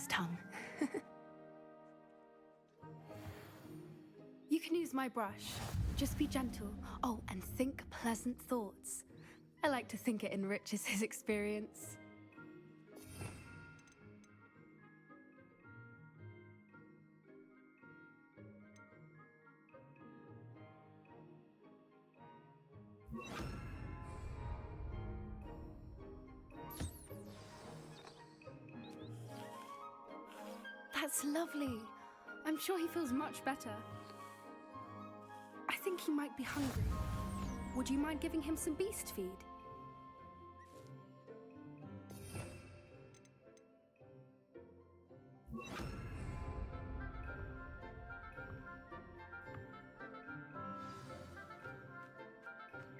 his tongue. You can use my brush. Just be gentle. Oh, and think pleasant thoughts. I like to think it enriches his experience. That's lovely. I'm sure he feels much better. I think he might be hungry. Would you mind giving him some beast feed?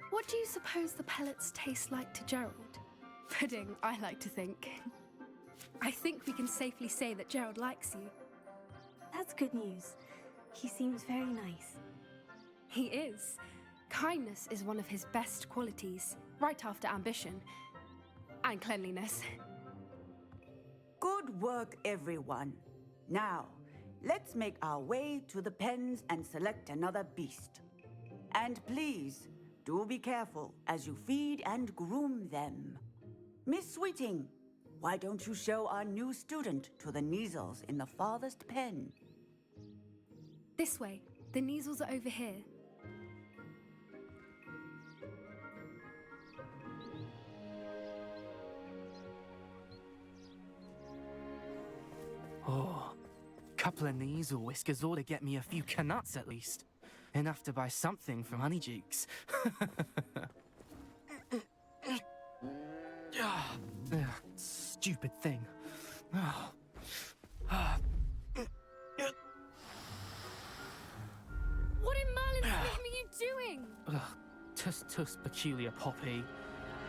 What do you suppose the pellets taste like to Gerald? Pudding, I like to think. I think we can safely say that Gerald likes you. That's good news. He seems very nice. He is. Kindness is one of his best qualities, right after ambition and cleanliness. Good work, everyone. Now, let's make our way to the pens and select another beast. And please, do be careful as you feed and groom them. Miss Sweeting, why don't you show our new student to the Kneazles in the farthest pen? This way. The Kneazles are over here. Oh, couple of Kneazle whiskers ought to get me a few canuts at least. Enough to buy something from Honeydukes. Stupid thing. What in Merlin's name are you doing? Tuss, peculiar poppy.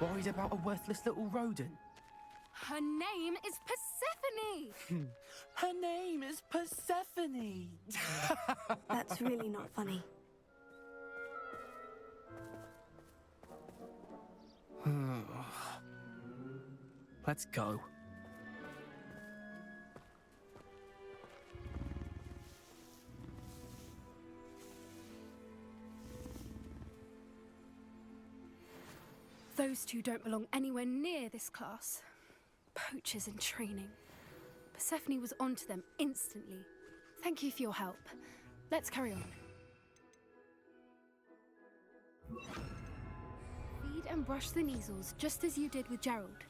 Worried about a worthless little rodent. Her name is Persephone! Her name is Persephone! That's really not funny. Let's go. Those two don't belong anywhere near this class. Poachers in training. Persephone was onto them instantly. Thank you for your help. Let's carry on. Feed and brush the Kneazles, just as you did with Gerald.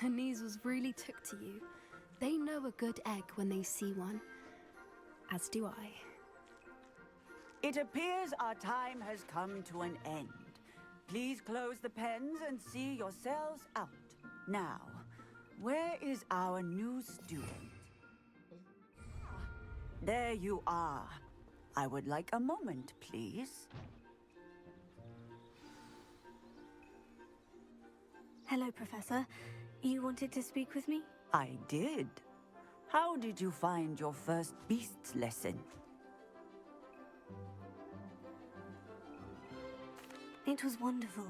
The Kneazles really took to you. They know a good egg when they see one. As do I. It appears our time has come to an end. Please close the pens and see yourselves out. Now, where is our new student? There you are. I would like a moment, please. Hello, Professor. You wanted to speak with me? I did. How did you find your first beasts lesson? It was wonderful.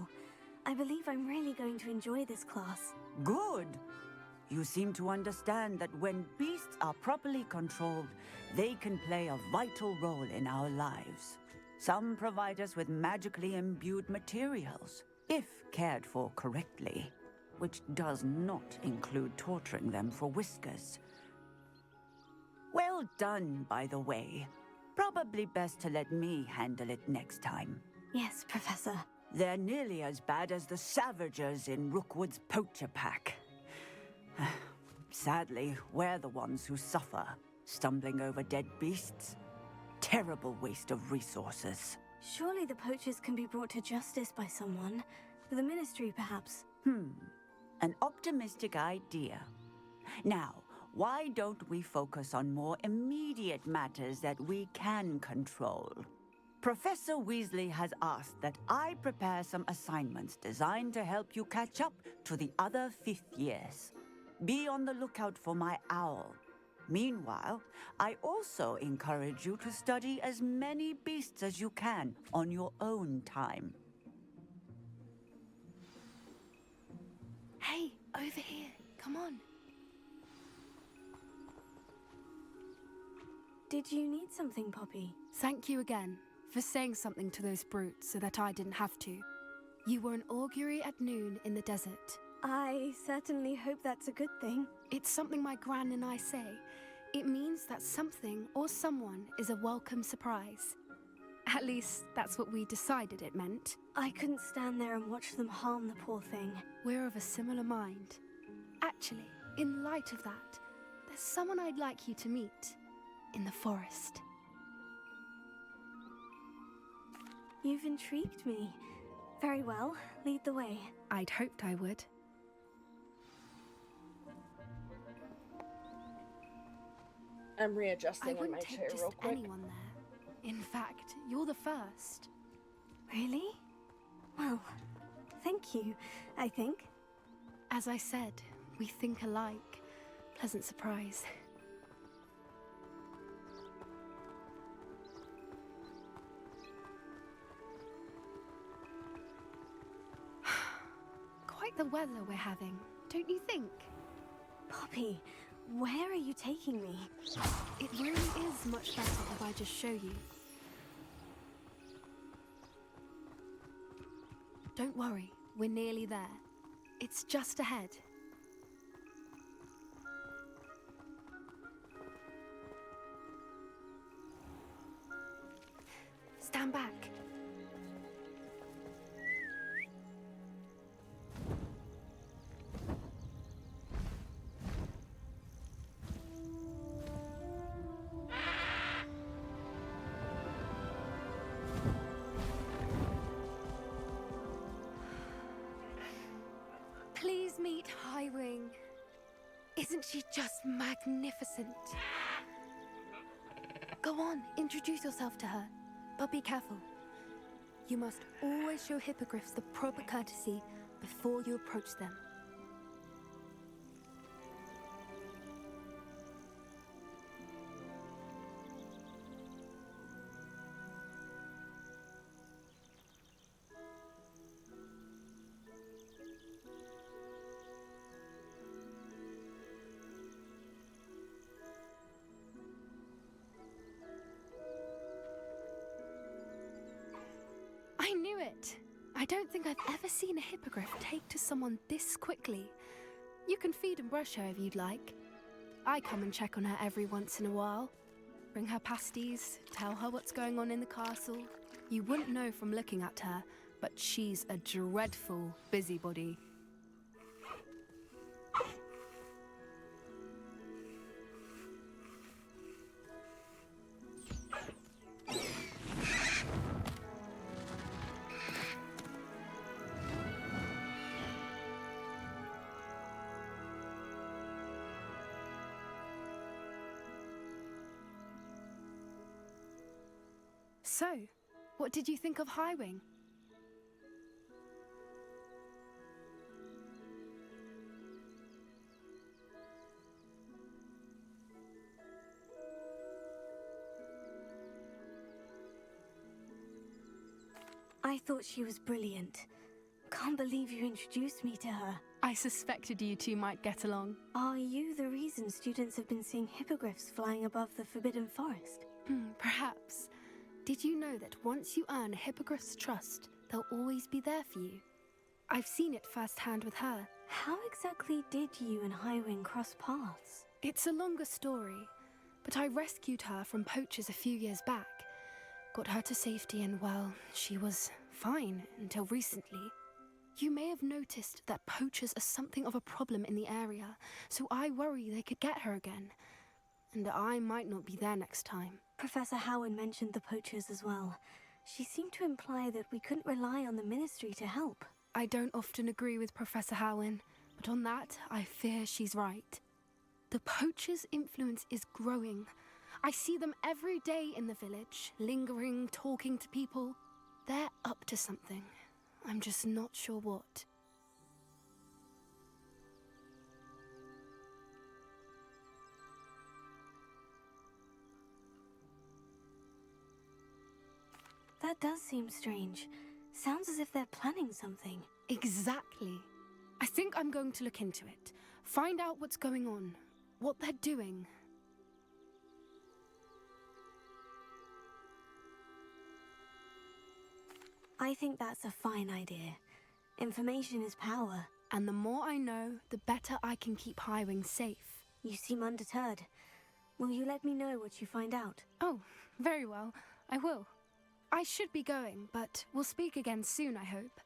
I believe I'm really going to enjoy this class. Good. You seem to understand that when beasts are properly controlled, they can play a vital role in our lives. Some provide us with magically imbued materials, if cared for correctly, which does not include torturing them for whiskers. Well done, by the way. Probably best to let me handle it next time. Yes, Professor. They're nearly as bad as the Savagers in Rookwood's poacher pack. Sadly, we're the ones who suffer, stumbling over dead beasts. Terrible waste of resources. Surely the poachers can be brought to justice by someone. The Ministry, perhaps. An optimistic idea. Now, why don't we focus on more immediate matters that we can control? Professor Weasley has asked that I prepare some assignments designed to help you catch up to the other fifth years. Be on the lookout for my owl. Meanwhile, I also encourage you to study as many beasts as you can on your own time. Hey, over here. Come on. Did you need something, Poppy? Thank you again for saying something to those brutes so that I didn't have to. You were an augury at noon in the desert. I certainly hope that's a good thing. It's something my gran and I say. It means that something or someone is a welcome surprise. At least, that's what we decided it meant. I couldn't stand there and watch them harm the poor thing. We're of a similar mind. Actually, in light of that, there's someone I'd like you to meet. In the forest. You've intrigued me. Very well, lead the way. I'd hoped I would. I'm I readjusting in my wouldn't chair take just real quick. anyone there. In fact, you're the first. Really? Well, thank you, I think. As I said, we think alike. Pleasant surprise. Quite the weather we're having, don't you think? Poppy, where are you taking me? It really is much better if I just show you. Don't worry, we're nearly there. It's just ahead. Stand back. Please meet Highwing. Isn't she just magnificent? Go on, introduce yourself to her. But be careful. You must always show hippogriffs the proper courtesy before you approach them. I knew it! I don't think I've ever seen a hippogriff take to someone this quickly. You can feed and brush her if you'd like. I come and check on her every once in a while. Bring her pasties, tell her what's going on in the castle. You wouldn't know from looking at her, but she's a dreadful busybody. So, what did you think of Highwing? I thought she was brilliant. Can't believe you introduced me to her. I suspected you two might get along. Are you the reason students have been seeing hippogriffs flying above the Forbidden Forest? Perhaps. Did you know that once you earn a hippogriff's trust, they'll always be there for you? I've seen it firsthand with her. How exactly did you and Highwing cross paths? It's a longer story, but I rescued her from poachers a few years back. Got her to safety and, well, she was fine until recently. You may have noticed that poachers are something of a problem in the area, so I worry they could get her again. And I might not be there next time. Professor Howard mentioned the poachers as well. She seemed to imply that we couldn't rely on the Ministry to help. I don't often agree with Professor Howin, but on that, I fear she's right. The poachers' influence is growing. I see them every day in the village, lingering, talking to people. They're up to something. I'm just not sure what. That does seem strange. Sounds as if they're planning something. Exactly. I think I'm going to look into it. Find out what's going on, what they're doing. I think that's a fine idea. Information is power. And the more I know, the better I can keep Highwing safe. You seem undeterred. Will you let me know what you find out? Oh, very well. I will. I should be going, but we'll speak again soon, I hope.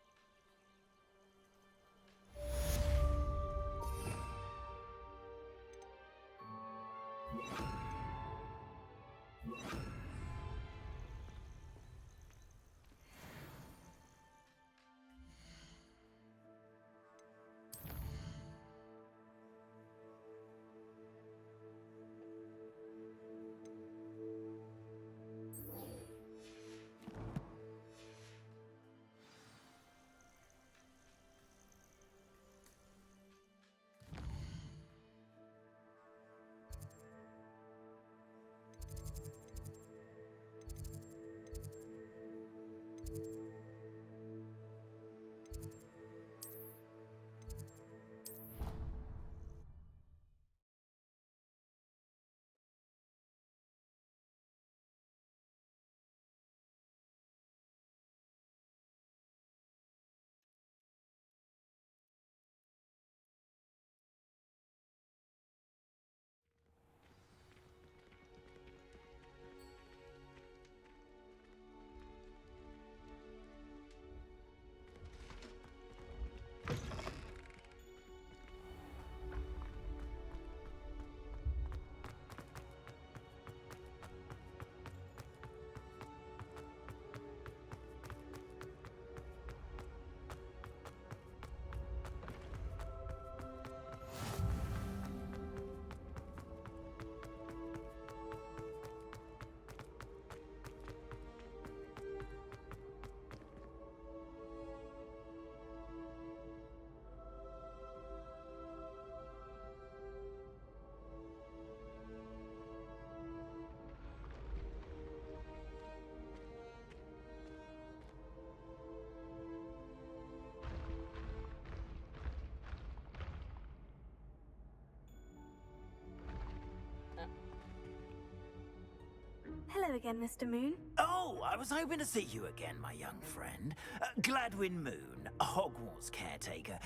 Hello again, Mr. Moon. Oh, I was hoping to see you again, my young friend. Gladwin Moon, Hogwarts caretaker,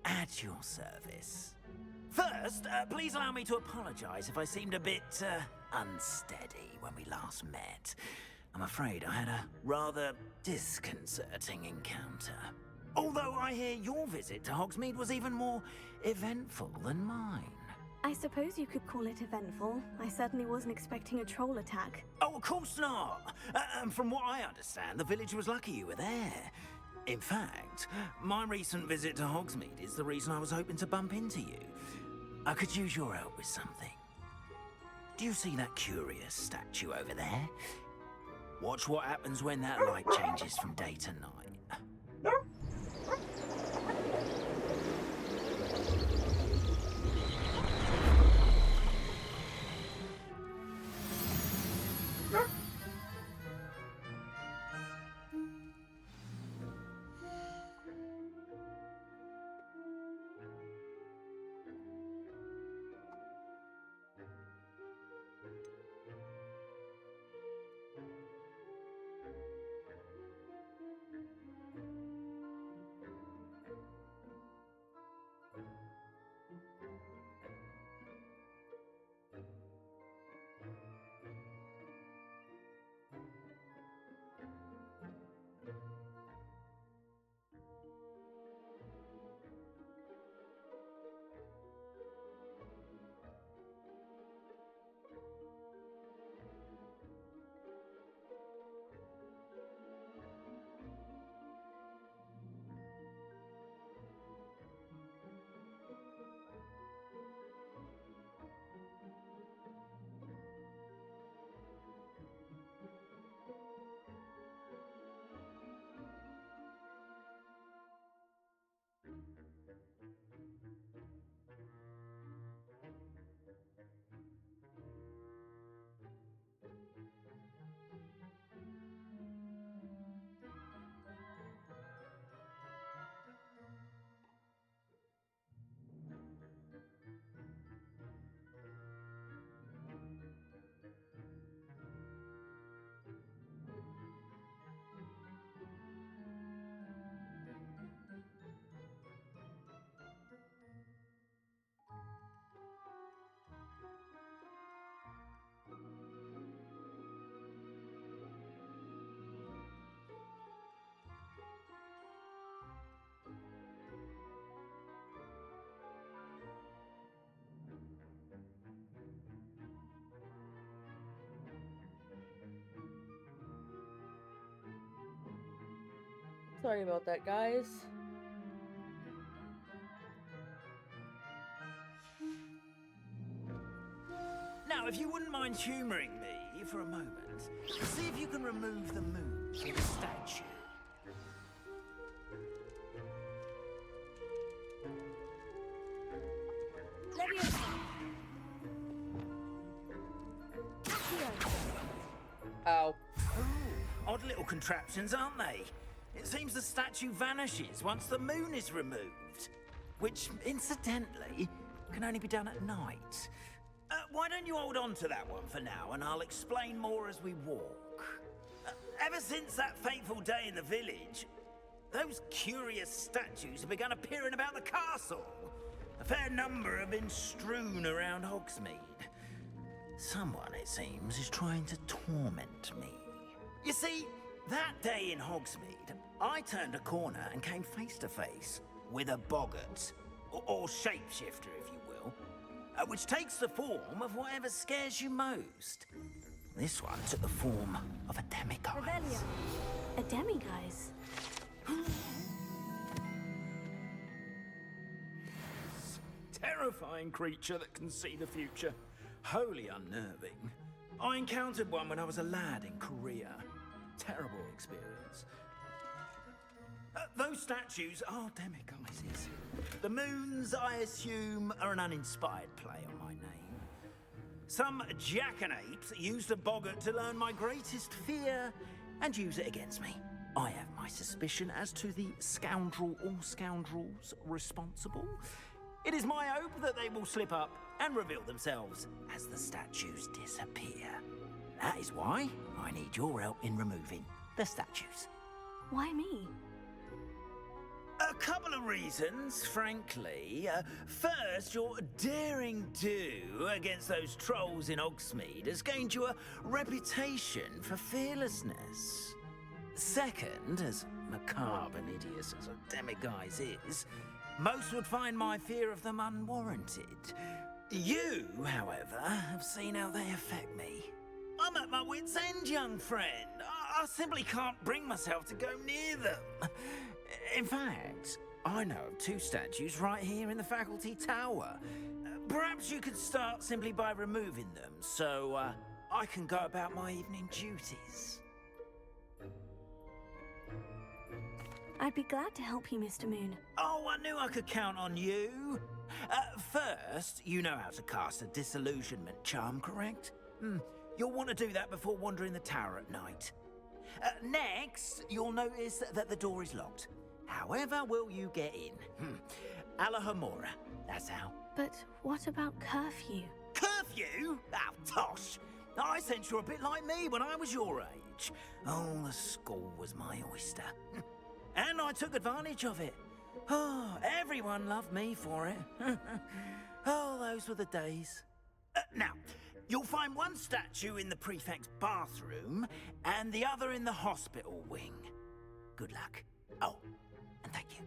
at your service. First, please allow me to apologize if I seemed a bit, unsteady when we last met. I'm afraid I had a rather disconcerting encounter. Although I hear your visit to Hogsmeade was even more eventful than mine. I suppose you could call it eventful. I certainly wasn't expecting a troll attack. Oh, of course not! And from what I understand, the village was lucky you were there. In fact, my recent visit to Hogsmeade is the reason I was hoping to bump into you. I could use your help with something. Do you see that curious statue over there? Watch what happens when that light changes from day to night. Sorry about that, guys. Now, if you wouldn't mind humouring me for a moment, see if you can remove the moon from the statue. Ow. Odd little contraptions, aren't they? It seems the statue vanishes once the moon is removed. Which, incidentally, can only be done at night. Why don't you hold on to that one for now, and I'll explain more as we walk. Ever since that fateful day in the village, those curious statues have begun appearing about the castle. A fair number have been strewn around Hogsmeade. Someone, it seems, is trying to torment me. You see, that day in Hogsmeade, I turned a corner and came face to face with a boggart, or shapeshifter, if you will, which takes the form of whatever scares you most. This one took the form of a demiguise. A demiguise? Terrifying creature that can see the future. Wholly unnerving. I encountered one when I was a lad in Korea. Terrible experience. Those statues are demiguises. The moons, I assume, are an uninspired play on my name. Some jackanapes used a boggart to learn my greatest fear and use it against me. I have my suspicion as to the scoundrel or scoundrels responsible. It is my hope that they will slip up and reveal themselves as the statues disappear. That is why I need your help in removing the statues. Why me? A couple of reasons, frankly. First, your daring do against those trolls in Hogsmeade has gained you a reputation for fearlessness. Second, as macabre and hideous as a demiguise is, most would find my fear of them unwarranted. You, however, have seen how they affect me. I'm at my wit's end, young friend. I simply can't bring myself to go near them. In fact, I know of two statues right here in the faculty tower. Perhaps you could start simply by removing them, so I can go about my evening duties. I'd be glad to help you, Mr. Moon. Oh, I knew I could count on you. First, you know how to cast a disillusionment charm, correct? You'll want to do that before wandering the tower at night. Next, you'll notice that the door is locked. However will you get in? Alahomora, that's how. But what about curfew? Curfew? Oh, tosh. I sense you're a bit like me when I was your age. Oh, the school was my oyster. And I took advantage of it. Oh, everyone loved me for it. Oh, those were the days. Now, you'll find one statue in the prefect's bathroom and the other in the hospital wing. Good luck. Oh, and thank you.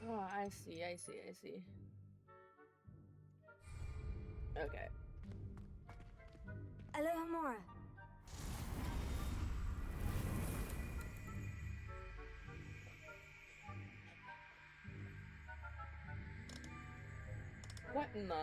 Oh, I see. Okay. Alohomora. What in the?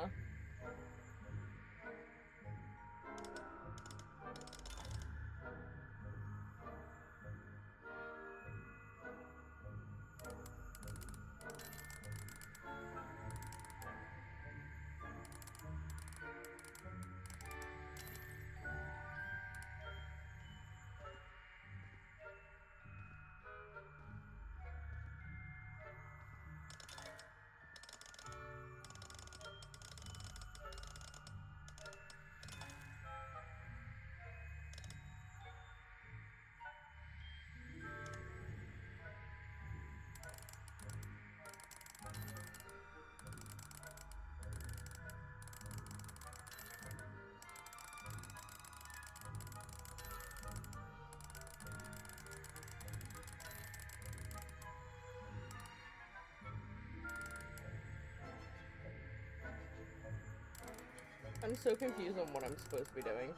I'm so confused on what I'm supposed to be doing.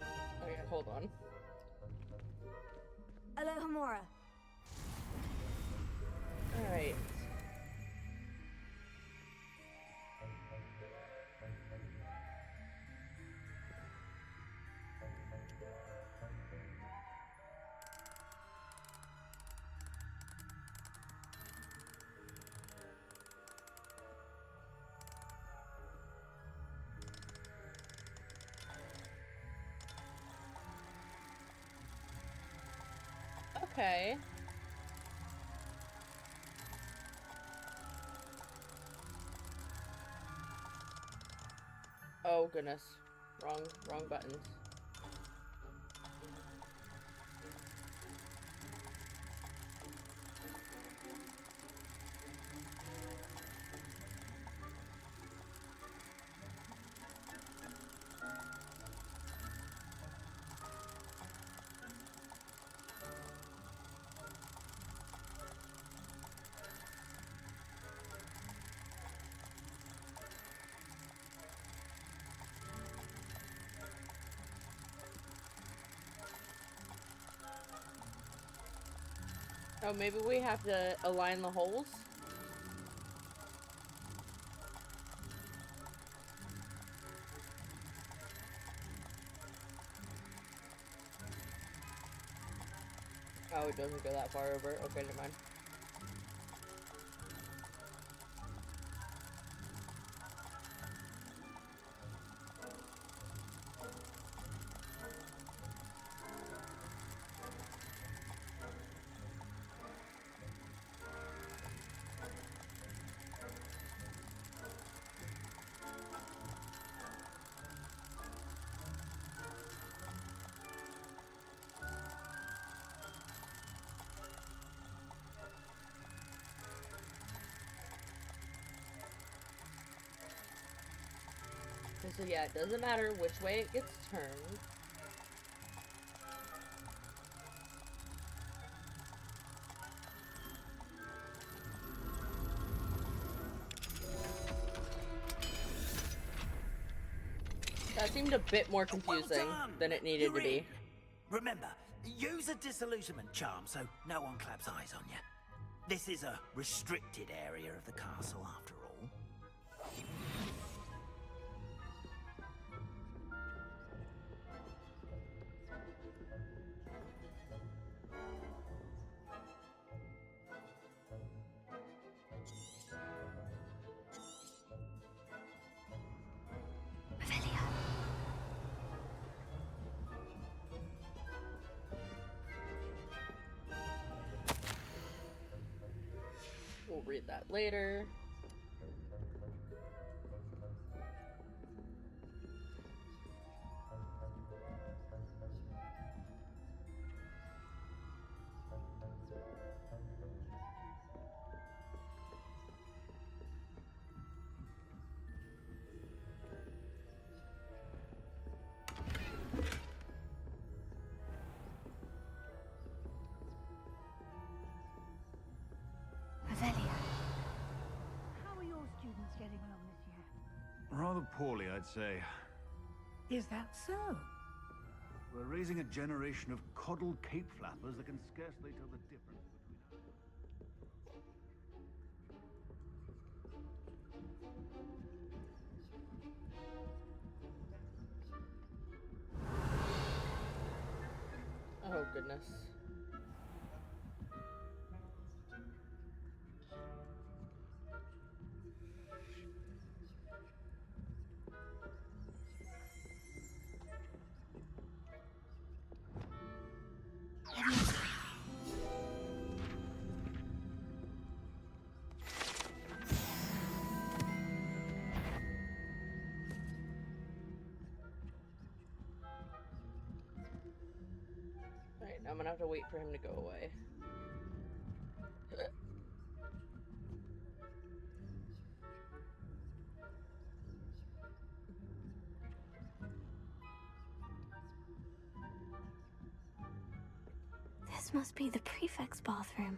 Oh yeah, hold on. Alohomora. Alright. Okay. Oh goodness. Wrong buttons. Oh, maybe we have to align the holes? Oh, it doesn't go that far over. Okay, never mind. So yeah, it doesn't matter which way it gets turned. That seemed a bit more confusing than it needed to be. Remember, use a disillusionment charm so no one claps eyes on you. This is a restricted area of the castle, after all. We'll read that later. Avelia. Rather poorly, I'd say. Is that so? We're raising a generation of coddled cape flappers that can scarcely tell the difference between Oh, goodness. Alright, I'm gonna have to wait for him to go away. This must be the prefect's bathroom.